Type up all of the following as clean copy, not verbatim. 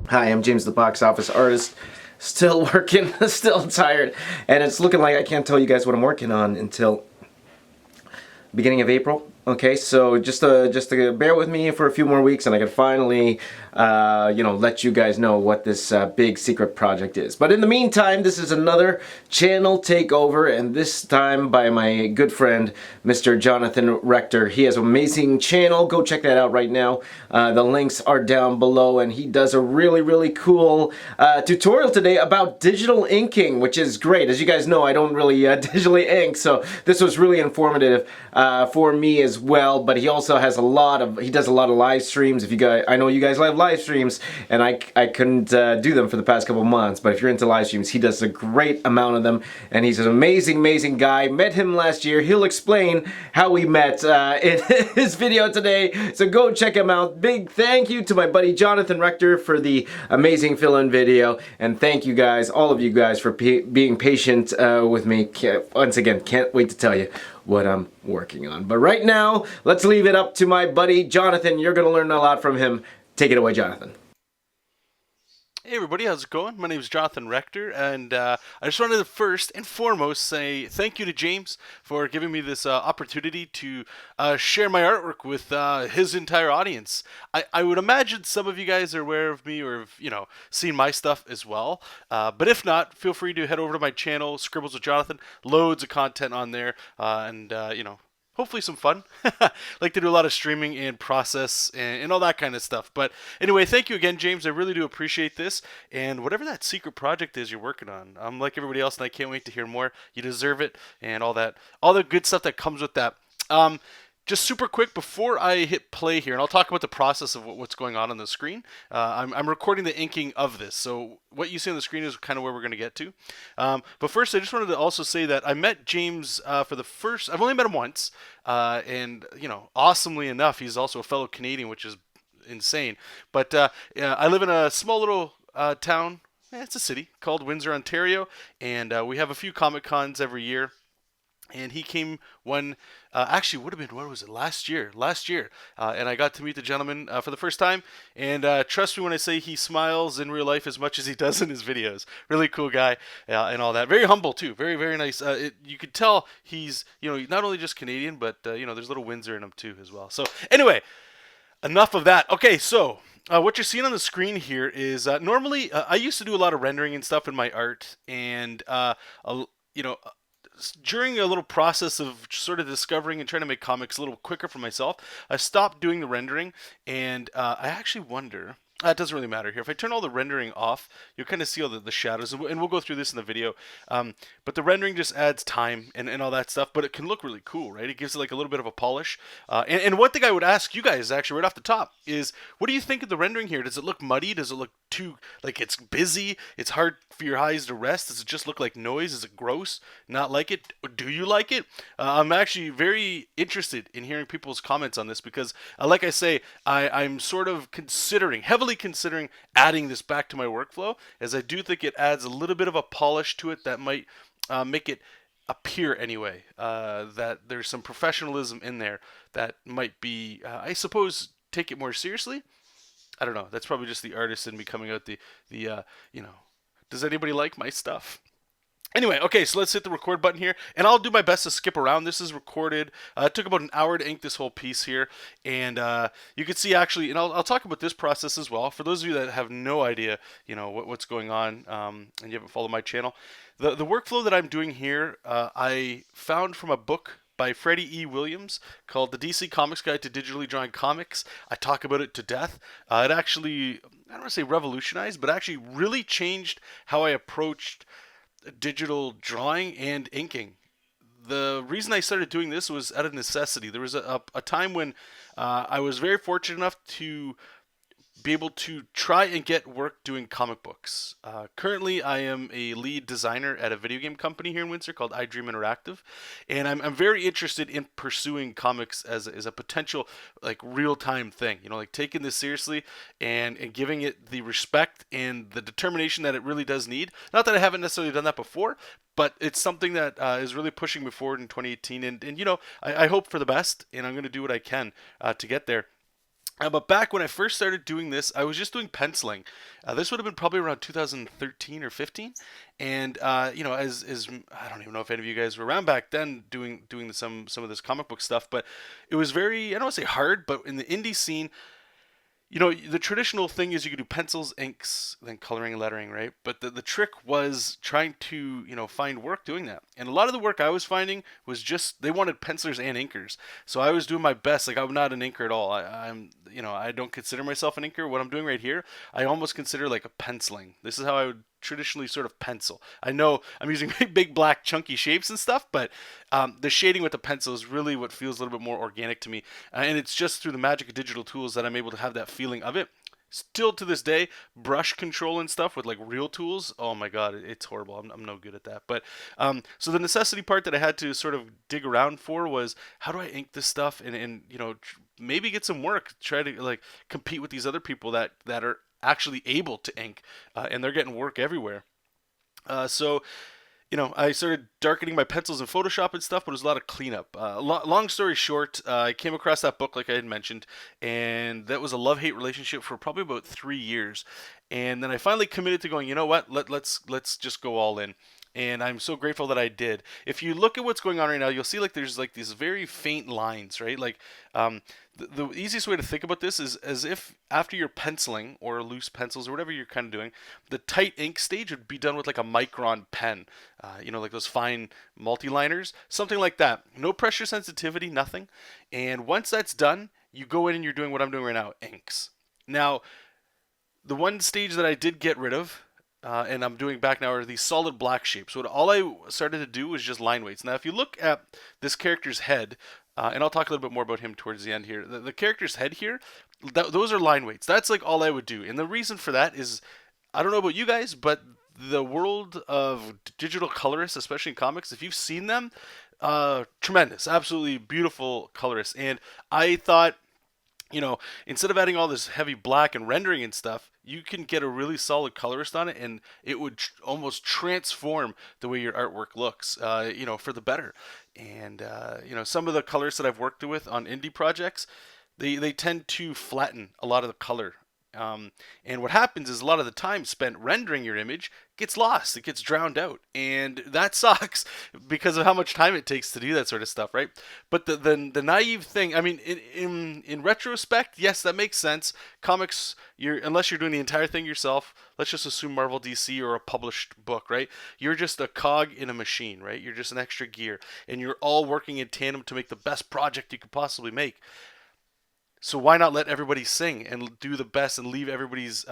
Hi, I'm James the Box Office Artist. Still working, still tired, and it's looking like I can't tell you guys what I'm working on until beginning of April. Okay, so just to bear with me for a few more weeks, and I can finally, let you guys know what this big secret project is. But in the meantime, this is another channel takeover, and this time by my good friend, Mr. Jonathan Rector. He has an amazing channel. Go check that out right now. The links are down below, and he does a really cool tutorial today about digital inking, which is great. As you guys know, I don't really digitally ink, so this was really informative for me as well. But he also has he does a lot of live streams. If you guys, I know you guys love live streams, and I couldn't do them for the past couple months, but if you're into live streams, he does a great amount of them, and he's an amazing guy. Met him last year. He'll explain how we met in his video today, so go check him out. Big thank you to my buddy Jonathan Rector for the amazing fill-in video, and thank you guys, all of you guys, for being patient with me. Once again, can't wait to tell you what I'm working on. But right now, let's leave it up to my buddy Jonathan. You're going to learn a lot from him. Take it away, Jonathan. Hey everybody, how's it going? My name is Jonathan Rector, and I just wanted to first and foremost say thank you to James for giving me this opportunity to share my artwork with his entire audience. I would imagine some of you guys are aware of me or have, seen my stuff as well. But if not, feel free to head over to my channel, Scribbles with Jonathan. Loads of content on there, and hopefully some fun. Like to do a lot of streaming and process and all that kind of stuff. But anyway, thank you again, James. I really do appreciate this. And whatever that secret project is you're working on, I'm like everybody else, and I can't wait to hear more. You deserve it, and all the good stuff that comes with that. Just super quick before I hit play here, and I'll talk about the process of what's going on the screen. I'm recording the inking of this, so what you see on the screen is kind of where we're going to get to. But first, I just wanted to also say that I met James for the first. I've only met him once, and awesomely enough, he's also a fellow Canadian, which is insane. But I live in a small little town. It's a city called Windsor, Ontario, and we have a few Comic Cons every year. And he came one, actually would have been, what was it, last year, and I got to meet the gentleman for the first time, and trust me when I say he smiles in real life as much as he does in his videos. Really cool guy, and all that. Very humble too, very nice. You could tell he's, not only just Canadian, but there's a little Windsor in him too as well. So anyway, enough of that. Okay, so what you're seeing on the screen here is normally I used to do a lot of rendering and stuff in my art, and during a little process of sort of discovering and trying to make comics a little quicker for myself, I stopped doing the rendering, and I actually wonder. It doesn't really matter here. If I turn all the rendering off, you'll kind of see all the shadows, and we'll go through this in the video. But the rendering just adds time and all that stuff, but it can look really cool, right? It gives it like a little bit of a polish. And one thing I would ask you guys, actually, right off the top, is what do you think of the rendering here? Does it look muddy? Does it look too, like it's busy? It's hard for your eyes to rest? Does it just look like noise? Is it gross? Not like it? Do you like it? I'm actually very interested in hearing people's comments on this because, like I say, I'm sort of heavily considering adding this back to my workflow, as I do think it adds a little bit of a polish to it that might make it appear anyway that there's some professionalism in there that might be, I suppose, take it more seriously. I don't know. That's probably just the artist in me coming out does anybody like my stuff? Anyway, okay, so let's hit the record button here, and I'll do my best to skip around. This is recorded. It took about an hour to ink this whole piece here, and you can see actually, and I'll talk about this process as well. For those of you that have no idea, what's going on, and you haven't followed my channel, the workflow that I'm doing here, I found from a book by Freddie E. Williams called The DC Comics Guide to Digitally Drawing Comics. I talk about it to death. It actually, I don't want to say revolutionized, but actually really changed how I approached digital drawing and inking. The reason I started doing this was out of necessity. There was a time when I was very fortunate enough to be able to try and get work doing comic books. Currently, I am a lead designer at a video game company here in Windsor called iDream Interactive, and I'm very interested in pursuing comics as a potential like real-time thing. Like taking this seriously and giving it the respect and the determination that it really does need. Not that I haven't necessarily done that before, but it's something that is really pushing me forward in 2018. And I hope for the best, and I'm going to do what I can to get there. But back when I first started doing this, I was just doing penciling. This would have been probably around 2013 or 15, and as I don't even know if any of you guys were around back then doing some of this comic book stuff, but it was very, I don't want to say hard, but in the indie scene, the traditional thing is you could do pencils, inks, then coloring and lettering, right? But the trick was trying to, find work doing that. And a lot of the work I was finding was just, they wanted pencilers and inkers. So I was doing my best. Like, I'm not an inker at all. I don't consider myself an inker. What I'm doing right here, I almost consider like a penciling. This is how I would traditionally sort of pencil. I know I'm using big black chunky shapes and stuff, but the shading with the pencil is really what feels a little bit more organic to me. And it's just through the magic of digital tools that I'm able to have that feeling of it. Still to this day, brush control and stuff with like real tools, oh my god, it's horrible. I'm no good at that. But so the necessity part that I had to sort of dig around for was, how do I ink this stuff and maybe get some work, try to like compete with these other people that are actually able to ink, and they're getting work everywhere. So I started darkening my pencils in Photoshop and stuff, but it was a lot of cleanup. Long story short, I came across that book, like I had mentioned, and that was a love-hate relationship for probably about 3 years. And then I finally committed to going, you know what, let's just go all in. And I'm so grateful that I did. If you look at what's going on right now, you'll see like there's like these very faint lines, right? Like the easiest way to think about this is as if after you're penciling or loose pencils or whatever you're kind of doing, the tight ink stage would be done with like a micron pen, like those fine multi-liners, something like that. No pressure sensitivity, nothing. And once that's done, you go in and you're doing what I'm doing right now, inks. Now, the one stage that I did get rid of, and I'm doing back now, are these solid black shapes. So all I started to do was just line weights. Now, if you look at this character's head, and I'll talk a little bit more about him towards the end here. The character's head here, those are line weights. That's like all I would do. And the reason for that is, I don't know about you guys, but the world of digital colorists, especially in comics, if you've seen them, tremendous, absolutely beautiful colorists. And I thought, instead of adding all this heavy black and rendering and stuff, you can get a really solid colorist on it, and it would almost transform the way your artwork looks, for the better. And, some of the colorists that I've worked with on indie projects, they tend to flatten a lot of the color. And what happens is a lot of the time spent rendering your image gets lost. It gets drowned out. And that sucks because of how much time it takes to do that sort of stuff, right? But the naive thing, I mean, in retrospect, yes, that makes sense. Comics, unless you're doing the entire thing yourself, let's just assume Marvel, DC, or a published book, right? You're just a cog in a machine, right? You're just an extra gear. And you're all working in tandem to make the best project you could possibly make. So why not let everybody sing and do the best and leave everybody's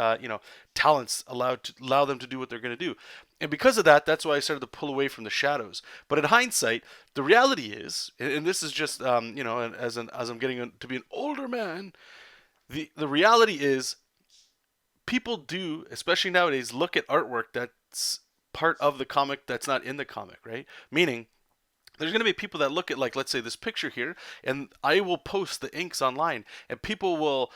talents allow them to do what they're going to do? And because of that, that's why I started to pull away from the shadows. But in hindsight, the reality is, and this is just as I'm getting to be an older man, the reality is people do, especially nowadays, look at artwork that's part of the comic that's not in the comic, right? Meaning, there's going to be people that look at, like, let's say this picture here, and I will post the inks online, and people will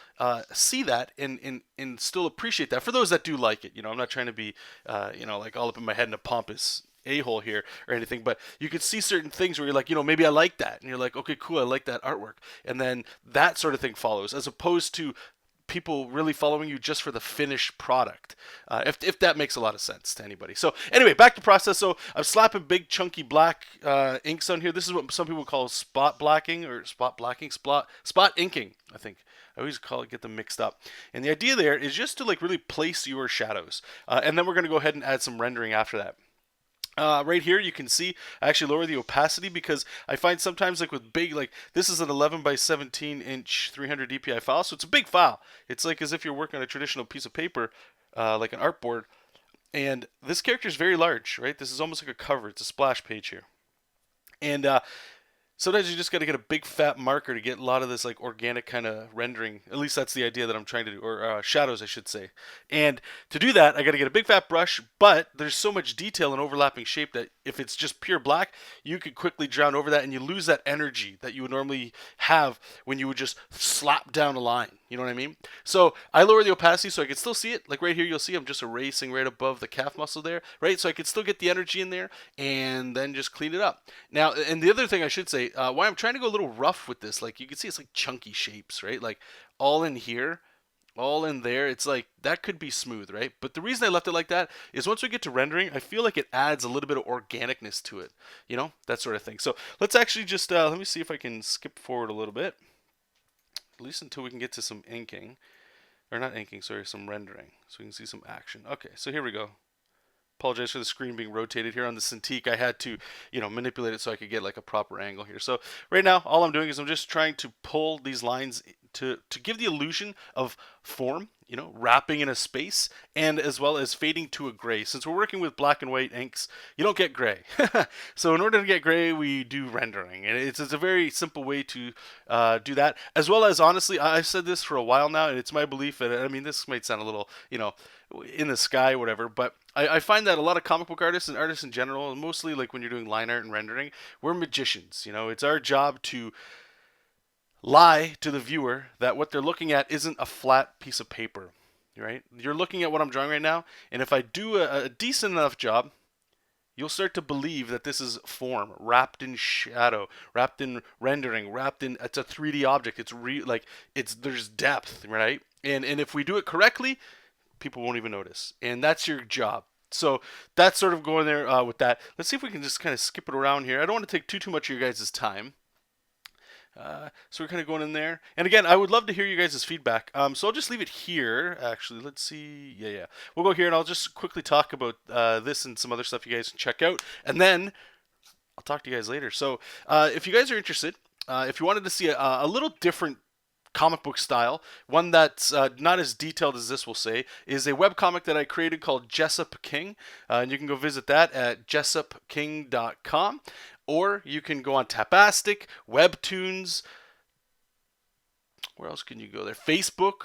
see that and still appreciate that. For those that do like it, I'm not trying to be, like all up in my head in a pompous a-hole here or anything, but you could see certain things where you're like, maybe I like that, and you're like, okay, cool, I like that artwork, and then that sort of thing follows, as opposed to people really following you just for the finished product, if that makes a lot of sense to anybody. So anyway, back to process. So I'm slapping big chunky black inks on here. This is what some people call spot inking, I think. I always get them mixed up. And the idea there is just to like really place your shadows, and then we're going to go ahead and add some rendering after that. Right here you can see I actually lower the opacity because I find sometimes like with big, like this is an 11 by 17 inch 300 dpi file, so it's a big file. It's like as if you're working on a traditional piece of paper, like an artboard, and this character is very large, right? This is almost like a cover. It's a splash page here, and sometimes you just got to get a big fat marker to get a lot of this like organic kind of rendering. At least that's the idea that I'm trying to do, or shadows, I should say. And to do that, I got to get a big fat brush, but there's so much detail and overlapping shape that if it's just pure black, you could quickly drown over that and you lose that energy that you would normally have when you would just slap down a line. You know what I mean? So I lower the opacity so I can still see it. Like right here, you'll see I'm just erasing right above the calf muscle there, right? So I can still get the energy in there and then just clean it up. Now, and the other thing I should say, why I'm trying to go a little rough with this, like you can see it's like chunky shapes, right? Like all in here, all in there. It's like that could be smooth, right? But the reason I left it like that is once we get to rendering, I feel like it adds a little bit of organicness to it, you know, that sort of thing. So let's actually just, let me see if I can skip forward a little bit, at least until we can get to some inking. Or not inking, sorry, some rendering. So we can see some action. Okay, so here we go. Apologize for the screen being rotated here on the Cintiq. I had to, manipulate it so I could get like a proper angle here. So right now, all I'm doing is I'm just trying to pull these lines to give the illusion of form, wrapping in a space, and as well as fading to a gray. Since we're working with black and white inks, you don't get gray. So in order to get gray, we do rendering. And it's a very simple way to do that. As well as, honestly, I've said this for a while now, and it's my belief, and I mean, this might sound a little, in the sky, whatever, but I find that a lot of comic book artists and artists in general, mostly like when you're doing line art and rendering, we're magicians. It's our job to lie to the viewer that what they're looking at isn't a flat piece of paper, right? You're looking at what I'm drawing right now, and if I do a decent enough job, you'll start to believe that this is form, wrapped in shadow, wrapped in rendering, it's a 3D object. There's depth, right? And if we do it correctly, people won't even notice, and that's your job. So that's sort of going there with that. Let's see if we can just kind of skip it around here. I don't want to take too much of your guys' time. So we're kind of going in there. And again, I would love to hear you guys' feedback. So I'll just leave it here. Actually, let's see. Yeah. We'll go here, and I'll just quickly talk about this and some other stuff you guys can check out. And then I'll talk to you guys later. So if you guys are interested, if you wanted to see a little different comic book style, one that's not as detailed as this will say, is a webcomic that I created called Jessup King. And you can go visit that at jessupking.com. Or you can go on Tapastic, Webtoons. Where else can you go there? Facebook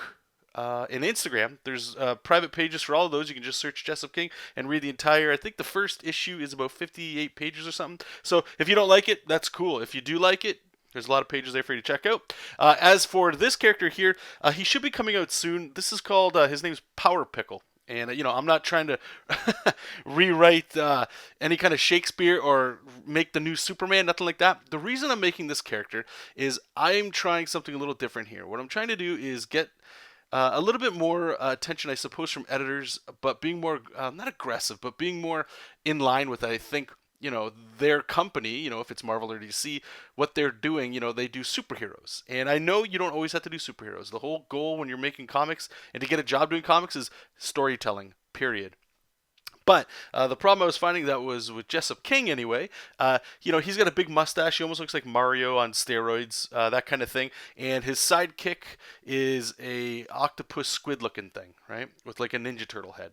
and Instagram. There's private pages for all of those. You can just search Jessup King and read the entire. I think the first issue is about 58 pages or something. So if you don't like it, that's cool. If you do like it, there's a lot of pages there for you to check out. As for this character here, he should be coming out soon. This is called, his name's Power Pickle. And, I'm not trying to rewrite any kind of Shakespeare or make the new Superman, nothing like that. The reason I'm making this character is I'm trying something a little different here. What I'm trying to do is get a little bit more attention, I suppose, from editors, but being more, not aggressive, but being more in line with, I think, their company, if it's Marvel or DC, what they're doing, they do superheroes. And I know you don't always have to do superheroes. The whole goal when you're making comics and to get a job doing comics is storytelling, period. But the problem I was finding that was with Jessup King anyway, he's got a big mustache. He almost looks like Mario on steroids, that kind of thing. And his sidekick is a octopus squid looking thing, right? With like a Ninja Turtle head.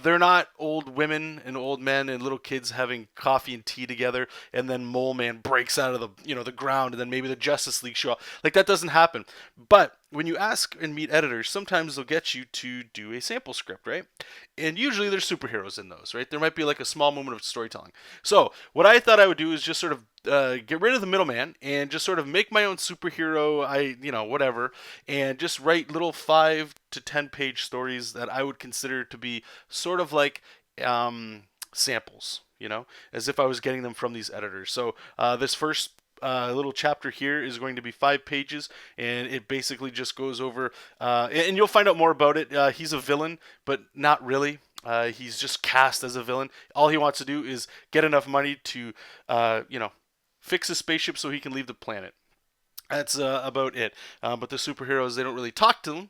They're not old women and old men and little kids having coffee and tea together, and then Mole Man breaks out of the ground, and then maybe the Justice League show up. Like, that doesn't happen. But when you ask and meet editors, sometimes they'll get you to do a sample script, right? And usually there's superheroes in those, right? There might be like a small moment of storytelling. So what I thought I would do is just sort of get rid of the middleman and just sort of make my own superhero, whatever, and just write little 5 to 10 page stories that I would consider to be sort of like samples, as if I was getting them from these editors. So this first little chapter here is going to be 5 pages, and it basically just goes over, and you'll find out more about it. He's a villain, but not really. He's just cast as a villain. All he wants to do is get enough money to, fix his spaceship so he can leave the planet. That's about it. But the superheroes, they don't really talk to them.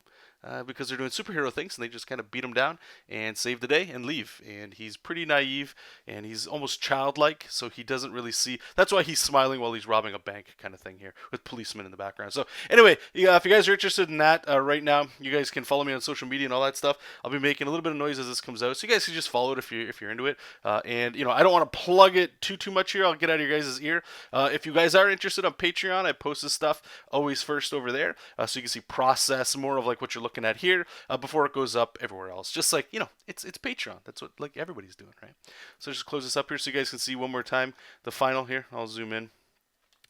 Because they're doing superhero things, and they just kind of beat him down and save the day and leave. And he's pretty naive, and he's almost childlike, so he doesn't really see. That's why he's smiling while he's robbing a bank, kind of thing here, with policemen in the background. So anyway, if you guys are interested in that right now, you guys can follow me on social media and all that stuff. I'll be making a little bit of noise as this comes out, so you guys can just follow it if you're into it. And I don't want to plug it too much here. I'll get out of your guys' ear. If you guys are interested on Patreon, I post this stuff always first over there, so you can see process more of like what you're looking at here before it goes up everywhere else. Just like, it's Patreon. That's what like everybody's doing, right? So just close this up here so you guys can see one more time the final here. I'll zoom in.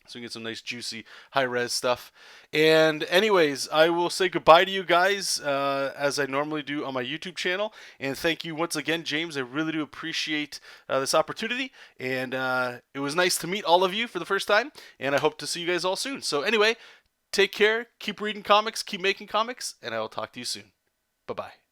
So we can get some nice, juicy, high-res stuff. And anyways, I will say goodbye to you guys as I normally do on my YouTube channel. And thank you once again, James. I really do appreciate this opportunity. And it was nice to meet all of you for the first time. And I hope to see you guys all soon. So anyway, take care. Keep reading comics. Keep making comics. And I will talk to you soon. Bye-bye.